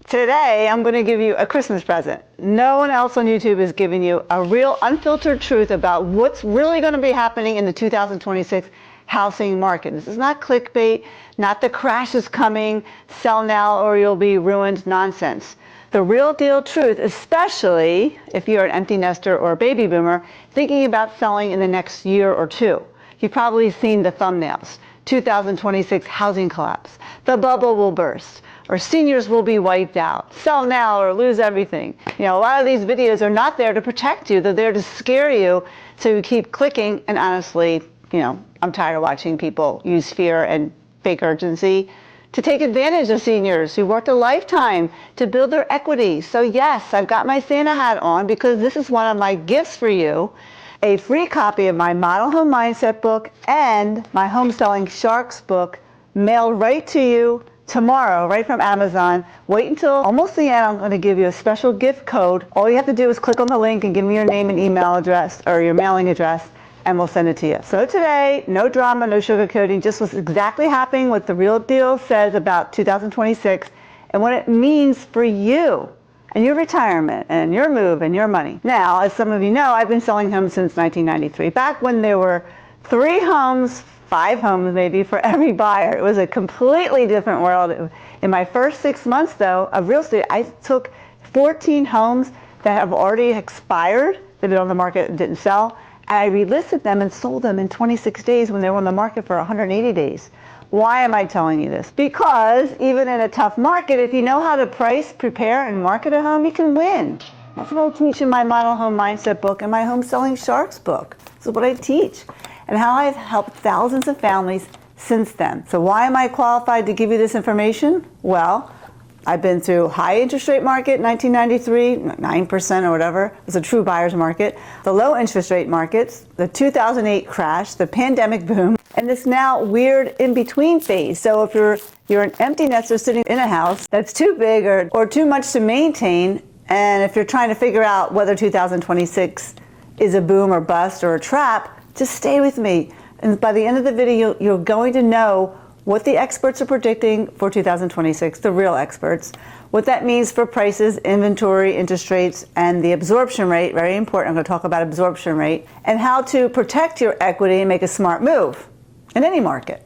Today, I'm going to give you a Christmas present. No one else on YouTube is giving you a real unfiltered truth about what's really going to be happening in the 2026 housing market. This is not clickbait, not the crash is coming, sell now or you'll be ruined nonsense. The real deal truth, especially if you're an empty nester or a baby boomer thinking about selling in the next year or two. You've probably seen the thumbnails. 2026 housing collapse. The bubble will burst. Or seniors will be wiped out. Sell now or lose everything. You know, a lot of these videos are not there to protect you. They're there to scare you so you keep clicking. And honestly, you know, I'm tired of watching people use fear and fake urgency to take advantage of seniors who worked a lifetime to build their equity. So yes, I've got my Santa hat on because this is one of my gifts for you. A free copy of my Model Home Mindset book and my Home Selling Sharks book mailed right to you tomorrow, right from Amazon. Wait until almost the end. I'm going to give you a special gift code. All you have to do is click on the link and give me your name and email address or your mailing address, and we'll send it to you. So today, no drama, no sugarcoating, just what's exactly happening, what the real deal says about 2026 and what it means for you and your retirement and your move and your money. Now, as some of you know, I've been selling homes since 1993. Back when there were 3 homes, 5 homes maybe for every buyer. It was a completely different world. In my first 6 months though of real estate, I took 14 homes that have already expired, they've been on the market and didn't sell, and I relisted them and sold them in 26 days when they were on the market for 180 days. Why am I telling you this? Because even in a tough market, if you know how to price, prepare, and market a home, you can win. That's what I teach in my Model Home Mindset book and my Home Selling Sharks book. This is what I teach, and how I've helped thousands of families since then. So why am I qualified to give you this information? Well, I've been through high interest rate market, 1993, 9% or whatever. It was a true buyer's market. The low interest rate markets, the 2008 crash, the pandemic boom, and this now weird in-between phase. So if you're an empty nester sitting in a house that's too big or too much to maintain, and if you're trying to figure out whether 2026 is a boom or bust or a trap, just stay with me. And by the end of the video, you're going to know what the experts are predicting for 2026, the real experts, what that means for prices, inventory, interest rates, and the absorption rate, very important. I'm going to talk about absorption rate, and how to protect your equity and make a smart move in any market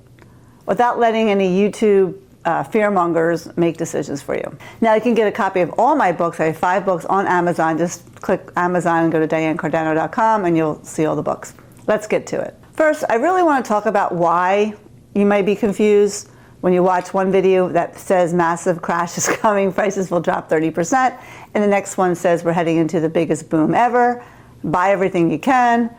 without letting any YouTube fearmongers make decisions for you. Now you can get a copy of all my books. I have 5 books on Amazon. Just click Amazon and go to DianeCardano.com and you'll see all the books. Let's get to it. First, I really want to talk about why you might be confused when you watch one video that says massive crash is coming, prices will drop 30%, and the next one says we're heading into the biggest boom ever, buy everything you can.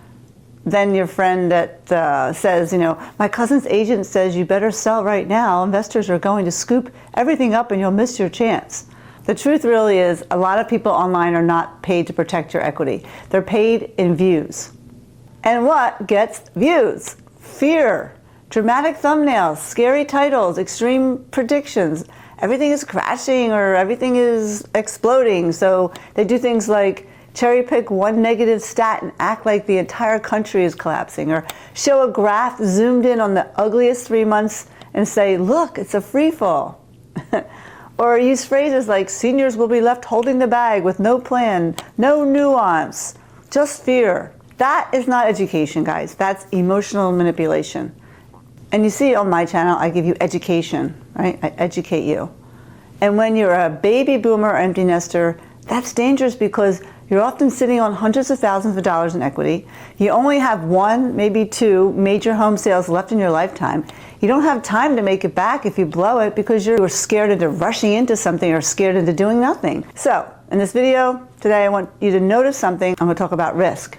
Then your friend that says, you know, my cousin's agent says you better sell right now. Investors are going to scoop everything up and you'll miss your chance. The truth really is a lot of people online are not paid to protect your equity. They're paid in views. And what gets views? Fear, dramatic thumbnails, scary titles, extreme predictions. Everything is crashing or everything is exploding. So they do things like cherry pick one negative stat and act like the entire country is collapsing, or show a graph zoomed in on the ugliest 3 months and say, look, it's a free fall. Or use phrases like seniors will be left holding the bag with no plan, no nuance, just fear. That is not education, guys. That's emotional manipulation. And you see on my channel, I give you education, right? I educate you. And when you're a baby boomer or empty nester, that's dangerous because you're often sitting on hundreds of thousands of dollars in equity. You only have 1, maybe 2 major home sales left in your lifetime. You don't have time to make it back if you blow it because you're scared into rushing into something or scared into doing nothing. So in this video today, I want you to notice something. I'm going to talk about risk.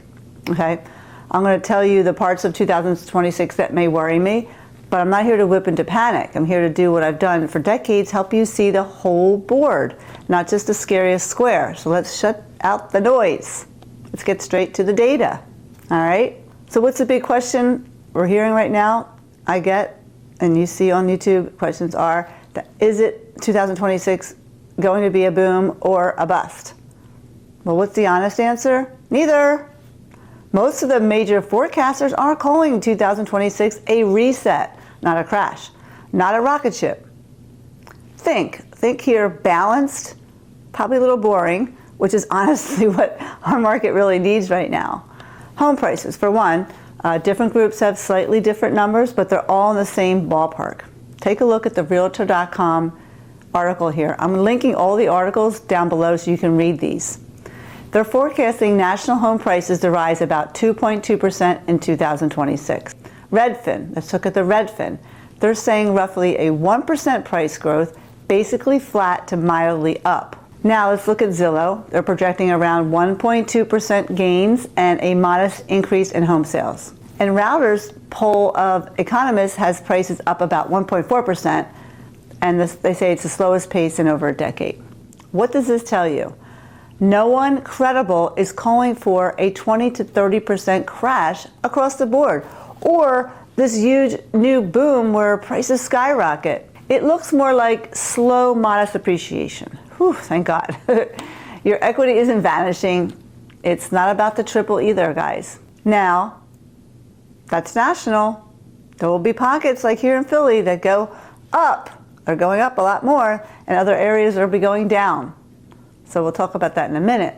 Okay, I'm going to tell you the parts of 2026 that may worry me, but I'm not here to whip into panic. I'm here to do what I've done for decades, help you see the whole board, not just the scariest square. So let's shut out the noise. Let's get straight to the data. All right, so what's the big question we're hearing right now? I get, and you see on YouTube, questions are, is it 2026 going to be a boom or a bust? Well, what's the honest answer? Neither. Most of the major forecasters are calling 2026 a reset, not a crash, not a rocket ship. Think think here balanced, probably a little boring, which is honestly what our market really needs right now. Home prices, for one, different groups have slightly different numbers, but they're all in the same ballpark. Take a look at the Realtor.com article here. I'm linking all the articles down below so you can read these. They're forecasting national home prices to rise about 2.2% in 2026. Redfin, let's look at the Redfin. They're saying roughly a 1% price growth, basically flat to mildly up. Now let's look at Zillow. They're projecting around 1.2% gains and a modest increase in home sales. And Router's poll of economists has prices up about 1.4%, and they say it's the slowest pace in over a decade. What does this tell you? No one credible is calling for a 20 to 30% crash across the board, or this huge new boom where prices skyrocket. It looks more like slow, modest appreciation. Whew, thank God. Your equity isn't vanishing. It's not about to triple either, guys. Now, that's national. There will be pockets like here in Philly that go up, or going up a lot more, and other areas will be going down. So we'll talk about that in a minute,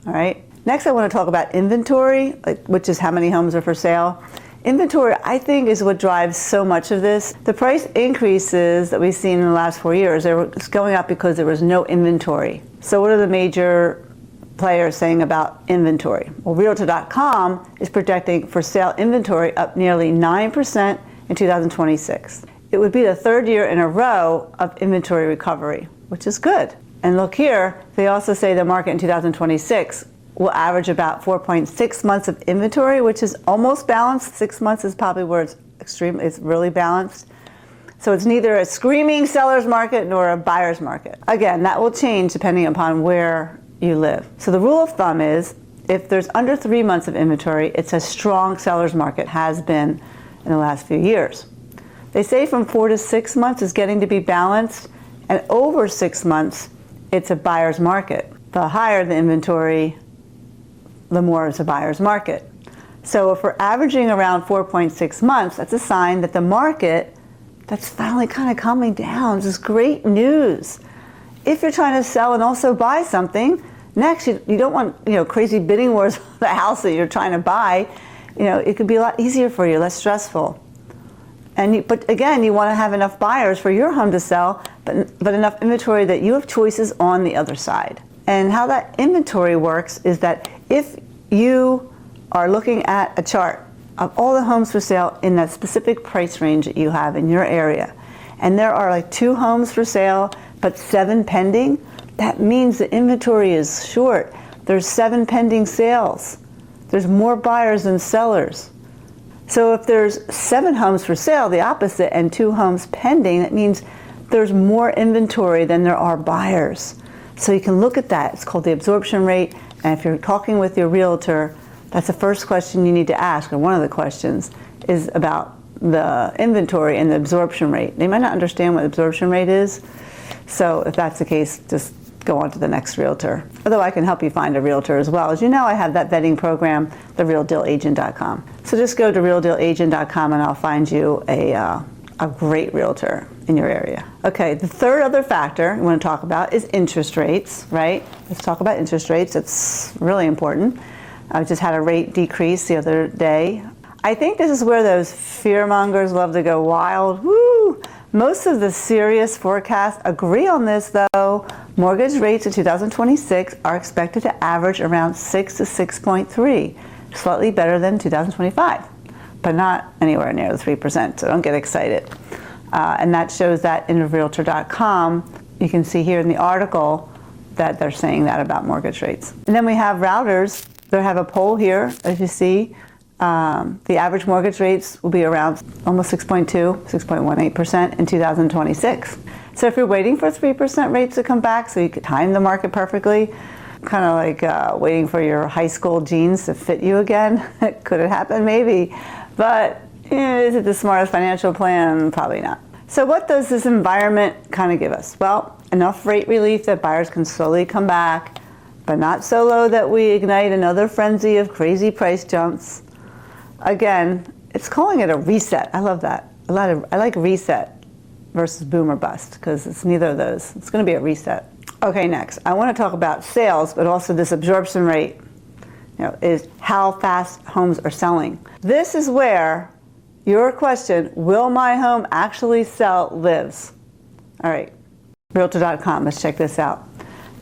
all right? Next, I want to talk about inventory, which is how many homes are for sale. Inventory, I think, is what drives so much of this. The price increases that we've seen in the last 4 years, they were going up because there was no inventory. So what are the major players saying about inventory? Well, Realtor.com is projecting for sale inventory up nearly 9% in 2026. It would be the third year in a row of inventory recovery, which is good. And look here, they also say the market in 2026 will average about 4.6 months of inventory, which is almost balanced. 6 months is probably where it's really balanced. So it's neither a screaming seller's market nor a buyer's market. Again, that will change depending upon where you live. So the rule of thumb is if there's under 3 months of inventory, it's a strong seller's market, has been in the last few years. They say from 4 to 6 months is getting to be balanced, and over 6 months, it's a buyer's market. The higher the inventory, the more it's a buyer's market. So if we're averaging around 4.6 months, that's a sign that the market, that's finally kind of calming down. This is great news. If you're trying to sell and also buy something, next, you don't want crazy bidding wars on the house that you're trying to buy. It could be a lot easier for you, less stressful. But again, you want to have enough buyers for your home to sell, but enough inventory that you have choices on the other side. And how that inventory works is that if you are looking at a chart of all the homes for sale in that specific price range that you have in your area, and there are like 2 homes for sale, but 7 pending, that means the inventory is short. There's 7 pending sales. There's more buyers than sellers. So if there's 7 homes for sale, the opposite, and 2 homes pending, that means there's more inventory than there are buyers. So you can look at that. It's called the absorption rate. And if you're talking with your realtor, that's the first question you need to ask, or one of the questions, is about the inventory and the absorption rate. They might not understand what absorption rate is. So if that's the case, just go on to the next realtor. Although I can help you find a realtor as well. As you know, I have that vetting program, therealdealagent.com. So just go to realdealagent.com and I'll find you a great realtor in your area. Okay, the third other factor I want to talk about is interest rates, right? Let's talk about interest rates. It's really important. I just had a rate decrease the other day. I think this is where those fearmongers love to go wild. Woo! Most of the serious forecasts agree on this, though. Mortgage rates in 2026 are expected to average around 6 to 6.3, slightly better than 2025, but not anywhere near the 3%, so don't get excited. And that shows that in Realtor.com. You can see here in the article that they're saying that about mortgage rates. And then we have Routers. They have a poll here, as you see. The average mortgage rates will be around almost 6.2, 6.18% in 2026. So if you're waiting for 3% rates to come back so you could time the market perfectly, kind of like waiting for your high school jeans to fit you again, could it happen? Maybe. But is it the smartest financial plan? Probably not. So what does this environment kind of give us? Well, enough rate relief that buyers can slowly come back, but not so low that we ignite another frenzy of crazy price jumps. Again, it's calling it a reset. I love that. I like reset. versus boom or bust, because it's neither of those. It's going to be a reset. Okay, next, I want to talk about sales, but also this absorption rate, is how fast homes are selling. This is where your question, will my home actually sell, lives. All right, Realtor.com, let's check this out.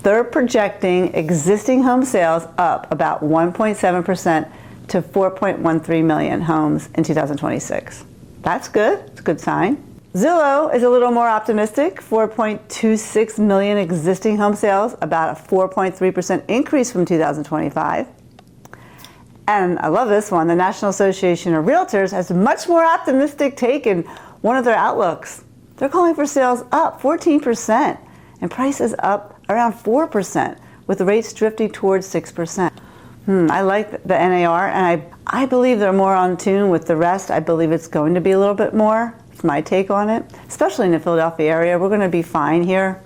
They're projecting existing home sales up about 1.7% to 4.13 million homes in 2026. That's good. It's a good sign. Zillow is a little more optimistic, 4.26 million existing home sales, about a 4.3% increase from 2025. And I love this one. The National Association of Realtors has a much more optimistic take in one of their outlooks. They're calling for sales up 14% and prices up around 4%, with the rates drifting towards 6%. I like the NAR, and I believe they're more on tune with the rest. I believe it's going to be a little bit more. It's my take on it, especially in the Philadelphia area. We're going to be fine here.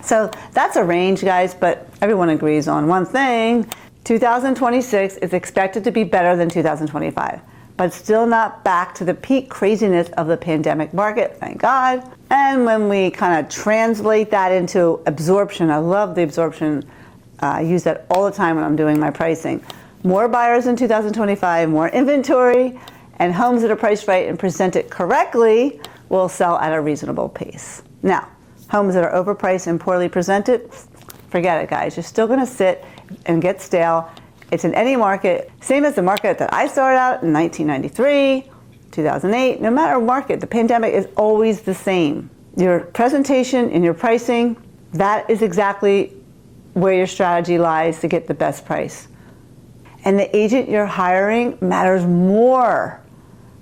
So that's a range, guys, but everyone agrees on one thing. 2026 is expected to be better than 2025, but still not back to the peak craziness of the pandemic market, thank God. And when we kind of translate that into absorption, I love the absorption. I use that all the time when I'm doing my pricing. More buyers in 2025, more inventory, and homes that are priced right and presented correctly will sell at a reasonable pace. Now, homes that are overpriced and poorly presented, forget it, guys. You're still going to sit and get stale. It's in any market, same as the market that I started out in 1993, 2008. No matter market, the pandemic is always the same. Your presentation and your pricing, that is exactly where your strategy lies to get the best price. And the agent you're hiring matters more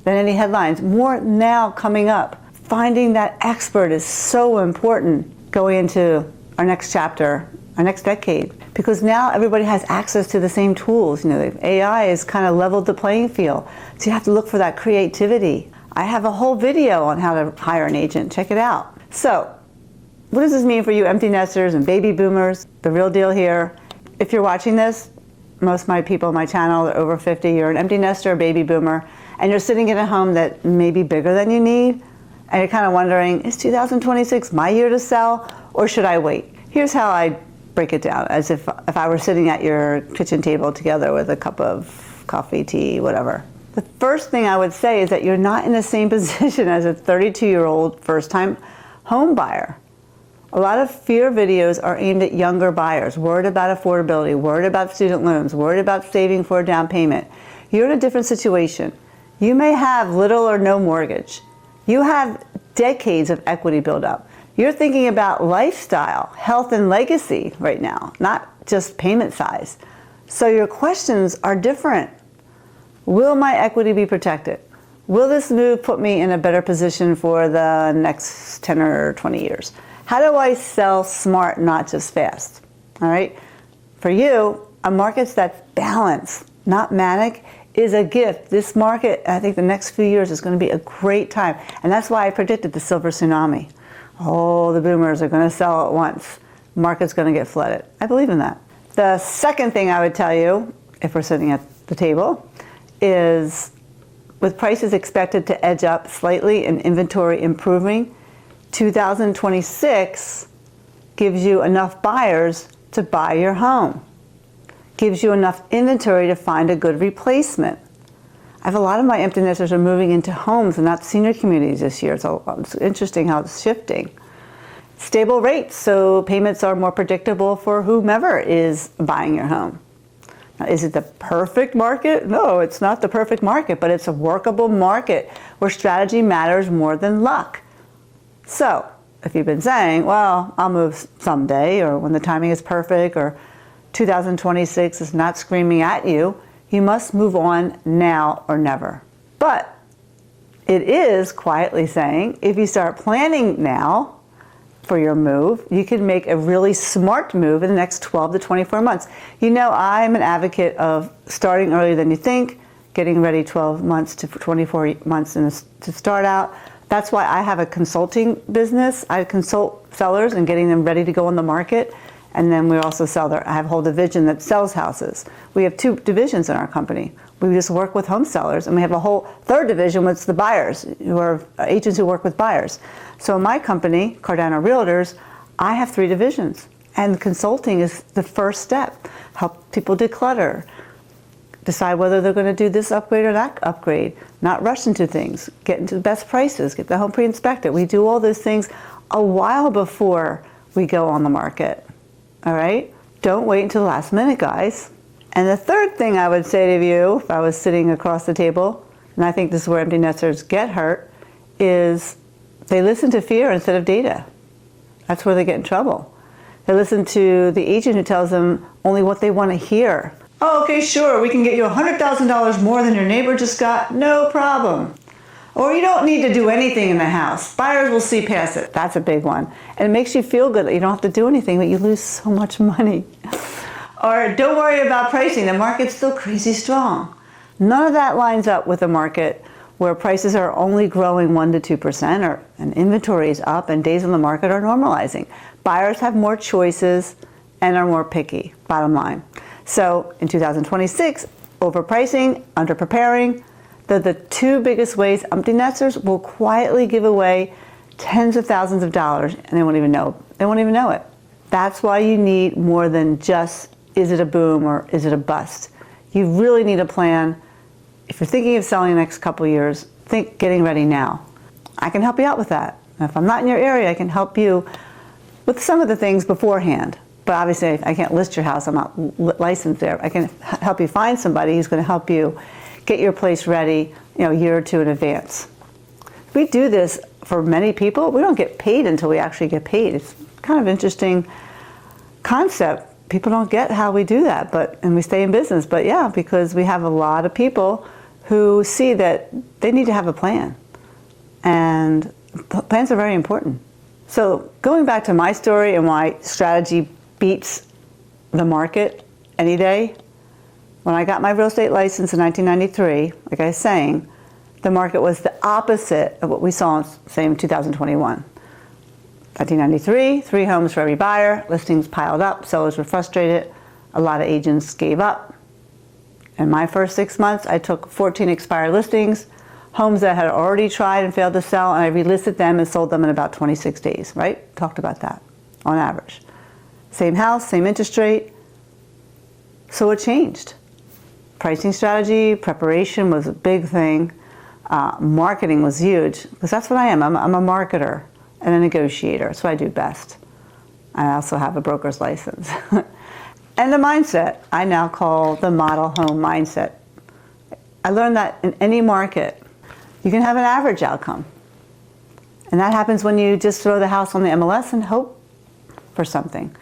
than any headlines. More now coming up. Finding that expert is so important going into our next chapter, our next decade, because now everybody has access to the same tools. AI has kind of leveled the playing field. So you have to look for that creativity. I have a whole video on how to hire an agent. Check it out. So, what does this mean for you empty nesters and baby boomers? The real deal here. If you're watching this, most of my people on my channel are over 50. You're an empty nester or baby boomer, and you're sitting in a home that may be bigger than you need, and you're kind of wondering, is 2026 my year to sell, or should I wait? Here's how I break it down, as if I were sitting at your kitchen table together with a cup of coffee, tea, whatever. The first thing I would say is that you're not in the same position as a 32-year-old first-time home buyer. A lot of fear videos are aimed at younger buyers, worried about affordability, worried about student loans, worried about saving for a down payment. You're in a different situation. You may have little or no mortgage. You have decades of equity buildup. You're thinking about lifestyle, health, and legacy right now, not just payment size. So your questions are different. Will my equity be protected? Will this move put me in a better position for the next 10 or 20 years? How do I sell smart, not just fast? All right. For you, a market that's balanced, not manic, is a gift. This market, I think the next few years is going to be a great time. And that's why I predicted the silver tsunami. Oh, the boomers are going to sell at once. Market's going to get flooded. I believe in that. The second thing I would tell you, if we're sitting at the table, is with prices expected to edge up slightly and inventory improving, 2026 gives you enough buyers to buy your home. Gives you enough inventory to find a good replacement. I have a lot of my empty nesters are moving into homes and not senior communities this year. So it's interesting how it's shifting. Stable rates, so payments are more predictable for whomever is buying your home. Now, is it the perfect market? No, it's not the perfect market, but it's a workable market where strategy matters more than luck. So if you've been saying, well, I'll move someday, or when the timing is perfect, or 2026 is not screaming at you, you must move on now or never. But it is quietly saying, if you start planning now for your move, you can make a really smart move in the next 12 to 24 months. I'm an advocate of starting earlier than you think, getting ready 12 months to 24 months to start out. That's why I have a consulting business. I consult sellers and getting them ready to go on the market. And then we also I have a whole division that sells houses. We have two divisions in our company. We just work with home sellers, and we have a whole third division, which is the buyers, who are agents who work with buyers. So in my company, Cardano Realtors, I have 3 divisions, and consulting is the first step. Help people declutter, decide whether they're going to do this upgrade or that upgrade, not rush into things, get into the best prices, get the home pre-inspected. We do all those things a while before we go on the market. All right? Don't wait until the last minute, guys. And the third thing I would say to you, if I was sitting across the table, and I think this is where empty nesters get hurt, is they listen to fear instead of data. That's where they get in trouble. They listen to the agent who tells them only what they want to hear. Oh, okay, sure, we can get you $100,000 more than your neighbor just got, no problem. Or you don't need to do anything in the house. Buyers will see past it. That's a big one. And it makes you feel good that you don't have to do anything, but you lose so much money. Or don't worry about pricing, the market's still crazy strong. None of that lines up with a market where prices are only growing 1 to 2%, and inventory is up and days on the market are normalizing. Buyers have more choices and are more picky, bottom line. So in 2026, overpricing, underpreparing, they're the 2 biggest ways empty nesters will quietly give away tens of thousands of dollars, and they won't even know. They won't even know it. That's why you need more than just, is it a boom or is it a bust? You really need a plan. If you're thinking of selling the next couple of years, think getting ready now. I can help you out with that. And if I'm not in your area, I can help you with some of the things beforehand. But obviously, I can't list your house. I'm not licensed there. I can help you find somebody who's going to help you get your place ready, a year or 2 in advance. We do this for many people. We don't get paid until we actually get paid. It's kind of interesting concept. People don't get how we do that, and we stay in business. But yeah, because we have a lot of people who see that they need to have a plan, and plans are very important. So going back to my story and why strategy beats the market any day, when I got my real estate license in 1993, like I was saying, the market was the opposite of what we saw, say, in 2021. 1993, 3 homes for every buyer, listings piled up, sellers were frustrated, a lot of agents gave up. In my first 6 months, I took 14 expired listings, homes that had already tried and failed to sell, and I relisted them and sold them in about 26 days, right? Talked about that, on average. Same house, same interest rate. So it changed. Pricing strategy, preparation was a big thing. Marketing was huge, because that's what I am. I'm a marketer and a negotiator. That's what I do best. I also have a broker's license. And the mindset, I now call the model home mindset. I learned that in any market, you can have an average outcome. And that happens when you just throw the house on the MLS and hope for something.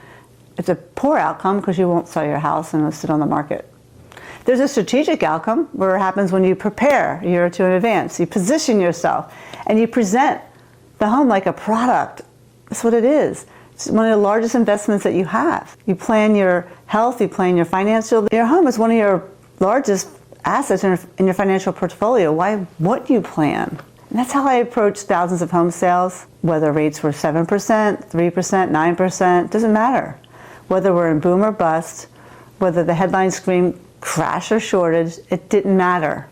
It's a poor outcome because you won't sell your house and it'll sit on the market. There's a strategic outcome where it happens when you prepare a year or 2 in advance. You position yourself and you present the home like a product. That's what it is. It's one of the largest investments that you have. You plan your health, you plan your financial. Your home is one of your largest assets in your financial portfolio. Why wouldn't you plan? And that's how I approach thousands of home sales, whether rates were 7%, 3%, 9%, doesn't matter. Whether we're in boom or bust, whether the headlines scream crash or shortage, it didn't matter.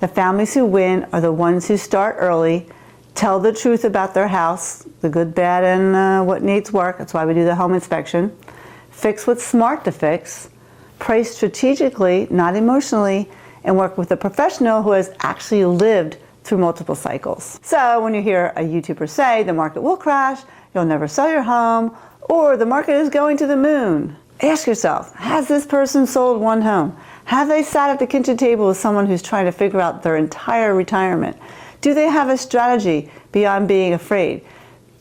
The families who win are the ones who start early, tell the truth about their house, the good, bad, and what needs work. That's why we do the home inspection. Fix what's smart to fix. Price strategically, not emotionally, and work with a professional who has actually lived through multiple cycles. So when you hear a YouTuber say the market will crash, you'll never sell your home, or the market is going to the moon, ask yourself, has this person sold 1 home? Have they sat at the kitchen table with someone who's trying to figure out their entire retirement? Do they have a strategy beyond being afraid?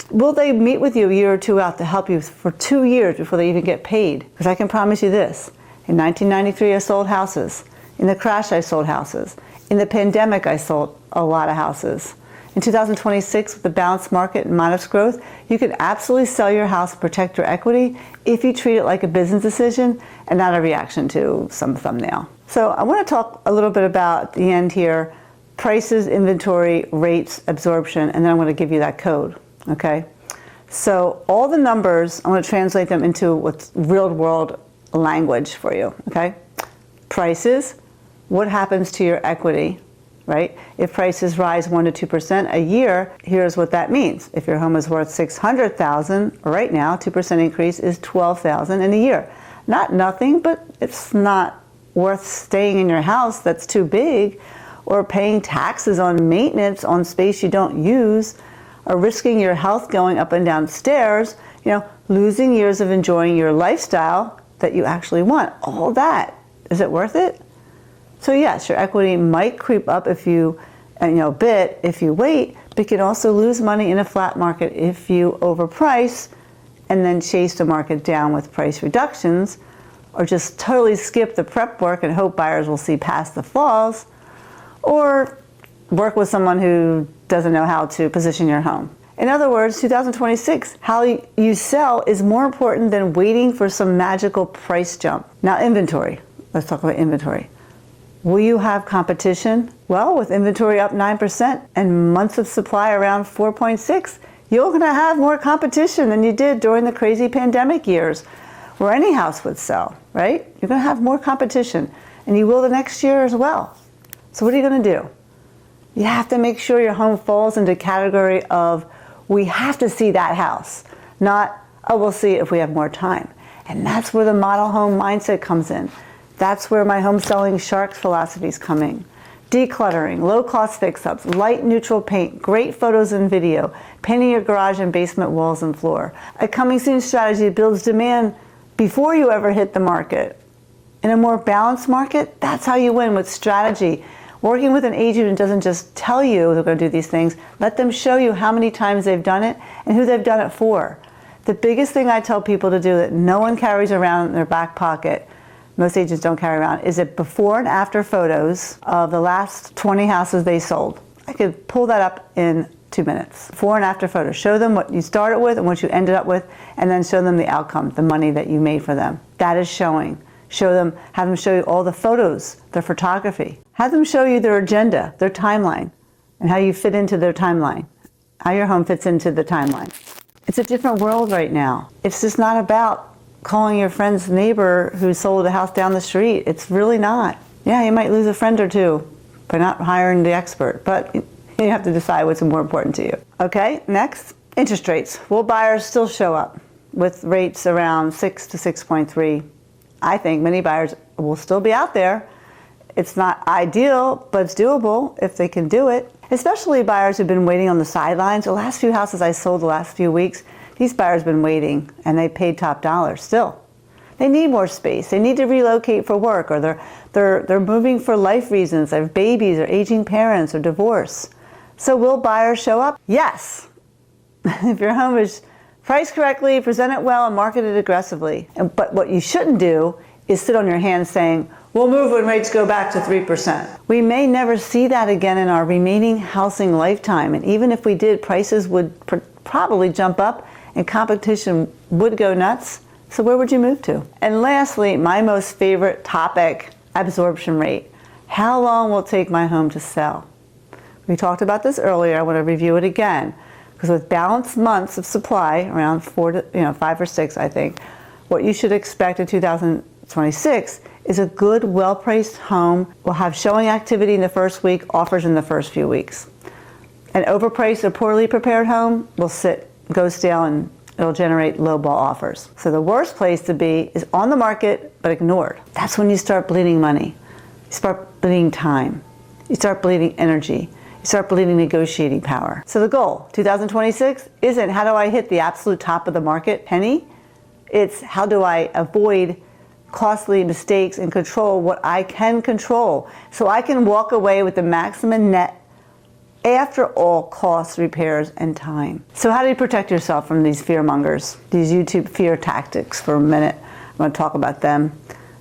Will they meet with you a year or 2 out to help you for 2 years before they even get paid? Because I can promise you this, in 1993 I sold houses. In the crash I sold houses. In the pandemic I sold a lot of houses. In 2026, with the balanced market and modest growth, you can absolutely sell your house and protect your equity if you treat it like a business decision and not a reaction to some thumbnail. So I want to talk a little bit about, at the end here, prices, inventory, rates, absorption, and then I'm going to give you that code, okay? So all the numbers, I'm going to translate them into what's real world language for you, okay? Prices, what happens to your equity, right? If prices rise 1 to 2% a year, here's what that means. If your home is worth $600,000 right now, 2% increase is $12,000 in a year. Not nothing, but it's not worth staying in your house that's too big, or paying taxes on maintenance on space you don't use, or risking your health going up and down stairs, losing years of enjoying your lifestyle that you actually want. All that, is it worth it? So yes, your equity might creep up if you, bit if you wait, but you can also lose money in a flat market if you overprice and then chase the market down with price reductions, or just totally skip the prep work and hope buyers will see past the flaws, or work with someone who doesn't know how to position your home. In other words, 2026, how you sell is more important than waiting for some magical price jump. Now, inventory. Let's talk about inventory. Will you have competition? Well, with inventory up 9% and months of supply around 4.6, you're going to have more competition than you did during the crazy pandemic years where any house would sell, right? You're going to have more competition, and you will the next year as well. So what are you going to do? You have to make sure your home falls into the category of, we have to see that house, not, oh, we'll see if we have more time. And that's where the model home mindset comes in. That's where my home selling sharks philosophy is coming. Decluttering, low-cost fix-ups, light neutral paint, great photos and video, painting your garage and basement walls and floor. A coming soon strategy builds demand before you ever hit the market. In a more balanced market, that's how you win, with strategy. Working with an agent who doesn't just tell you they're going to do these things, let them show you how many times they've done it and who they've done it for. The biggest thing I tell people to do that no one carries around in their back pocket, most agents don't carry around, is it before and after photos of the last 20 houses they sold. I could pull that up in 2 minutes. Before and after photos. Show them what you started with and what you ended up with, and then show them the outcome, the money that you made for them. That is showing. Show them, have them show you all the photos, their photography. Have them show you their agenda, their timeline, and how you fit into their timeline, how your home fits into the timeline. It's a different world right now. It's just not about calling your friend's neighbor who sold a house down the street. It's really not. Yeah, you might lose a friend or two by not hiring the expert, but you have to decide what's more important to you. Okay, next, interest rates. Will buyers still show up with rates around 6 to 6.3? I think many buyers will still be out there. It's not ideal, but it's doable if they can do it. Especially buyers who've been waiting on the sidelines. The last few houses I sold the last few weeks, these buyers have been waiting, and they paid top dollar still. They need more space. They need to relocate for work, or they're moving for life reasons. They have babies, or aging parents, or divorce. So will buyers show up? Yes. If your home is priced correctly, present it well, and marketed aggressively. But what you shouldn't do is sit on your hands saying, we'll move when rates go back to 3%. We may never see that again in our remaining housing lifetime. And even if we did, prices would probably jump up and competition would go nuts. So where would you move to? And lastly, my most favorite topic, absorption rate. How long will it take my home to sell? We talked about this earlier. I want to review it again. Because with balanced months of supply, around 5 or 6, I think, what you should expect in 2026 is a good, well-priced home will have showing activity in the first week, offers in the first few weeks. An overpriced or poorly prepared home will go stale, and it'll generate lowball offers. So the worst place to be is on the market but ignored. That's when you start bleeding money. You start bleeding time. You start bleeding energy. You start bleeding negotiating power. So the goal, 2026, isn't how do I hit the absolute top of the market penny? It's how do I avoid costly mistakes and control what I can control, so I can walk away with the maximum net after all costs, repairs, and time. So how do you protect yourself from these fear mongers, these YouTube fear tactics? For a minute, I'm going to talk about them,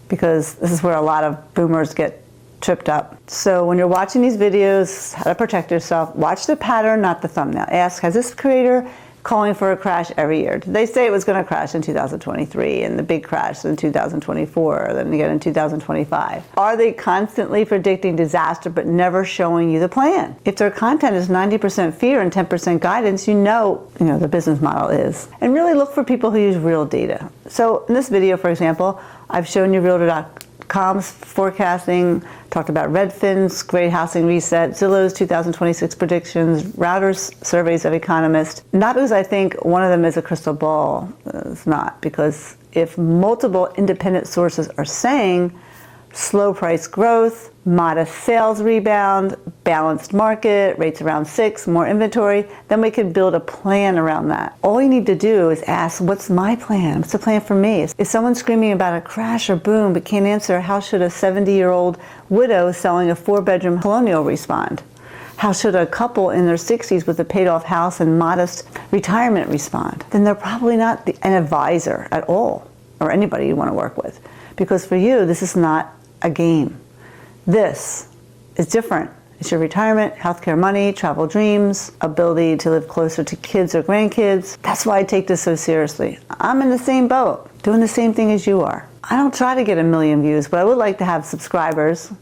because this is where a lot of boomers get tripped up. So when you're watching these videos, how to protect yourself, watch the pattern, not the thumbnail. Ask, has this creator calling for a crash every year? Did they say it was going to crash in 2023 and the big crash in 2024, then again in 2025? Are they constantly predicting disaster but never showing you the plan? If their content is 90% fear and 10% guidance, you know the business model is. And really look for people who use real data. So in this video, for example, I've shown you Realtor.com Com's forecasting, talked about Redfin's Great Housing Reset, Zillow's 2026 predictions, Router's surveys of economists. Not because I think one of them is a crystal ball. It's not, because if multiple independent sources are saying slow price growth, modest sales rebound, balanced market, rates around 6, more inventory, then we could build a plan around that. All you need to do is ask, what's my plan? What's the plan for me? If someone's screaming about a crash or boom but can't answer, how should a 70-year-old widow selling a 4-bedroom colonial respond? How should a couple in their 60s with a paid-off house and modest retirement respond? Then they're probably not an advisor at all, or anybody you want to work with. Because for you, this is not a game. This is different. It's your retirement, healthcare money, travel dreams, ability to live closer to kids or grandkids. That's why I take this so seriously. I'm in the same boat, doing the same thing as you are. I don't try to get 1 million views, but I would like to have subscribers.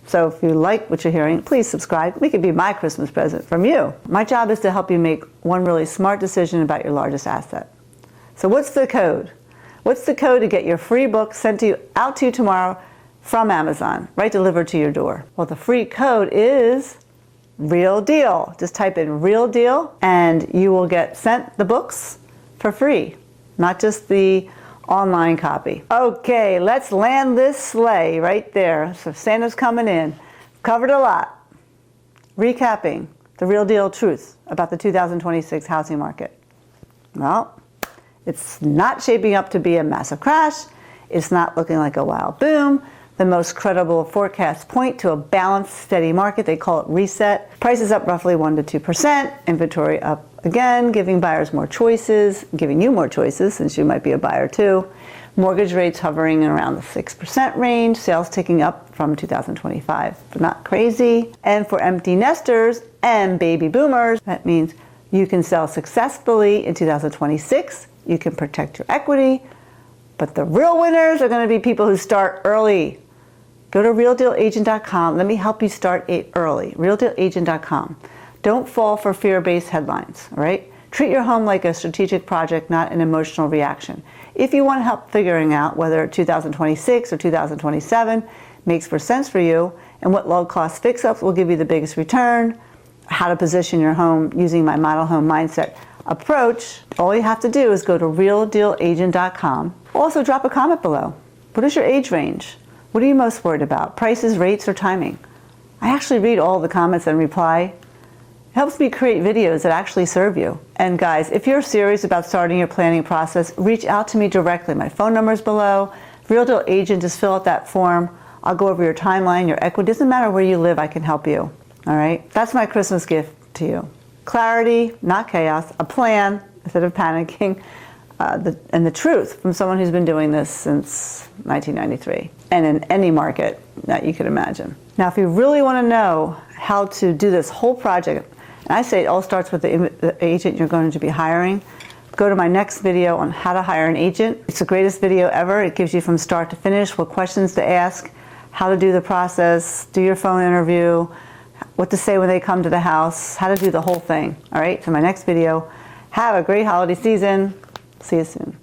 So if you like what you're hearing, please subscribe. It could be my Christmas present from you. My job is to help you make one really smart decision about your largest asset. So what's the code? What's the code to get your free book sent out to you tomorrow from Amazon, right, delivered to your door? Well, the free code is Real Deal. Just type in Real Deal and you will get sent the books for free, not just the online copy. Okay, let's land this sleigh right there. So Santa's coming in. Covered a lot. Recapping the real deal truth about the 2026 housing market. Well, it's not shaping up to be a massive crash. It's not looking like a wild boom. The most credible forecasts point to a balanced, steady market. They call it reset. Prices up roughly 1% to 2%. Inventory up again, giving buyers more choices, giving you more choices since you might be a buyer too. Mortgage rates hovering around the 6% range. Sales ticking up from 2025, but not crazy. And for empty nesters and baby boomers, that means you can sell successfully in 2026. You can protect your equity. But the real winners are going to be people who start early. Go to realdealagent.com. Let me help you start early. realdealagent.com. Don't fall for fear-based headlines, all right? Treat your home like a strategic project, not an emotional reaction. If you want help figuring out whether 2026 or 2027 makes more sense for you and what low-cost fix-ups will give you the biggest return, how to position your home using my model home mindset approach, all you have to do is go to realdealagent.com. Also, drop a comment below. What is your age range? What are you most worried about? Prices, rates, or timing? I actually read all the comments and reply. It helps me create videos that actually serve you. And guys, if you're serious about starting your planning process, reach out to me directly. My phone number is below. Real Deal Agent, just fill out that form. I'll go over your timeline, your equity. Doesn't matter where you live, I can help you. All right? That's my Christmas gift to you. Clarity, not chaos, a plan instead of panicking, and the truth from someone who's been doing this since 1993 and in any market that you could imagine. Now, if you really want to know how to do this whole project, and I say it all starts with the agent you're going to be hiring, go to my next video on how to hire an agent. It's the greatest video ever. It gives you from start to finish what questions to ask, how to do the process, do your phone interview, what to say when they come to the house, how to do the whole thing. All right, so my next video. Have a great holiday season. See you soon.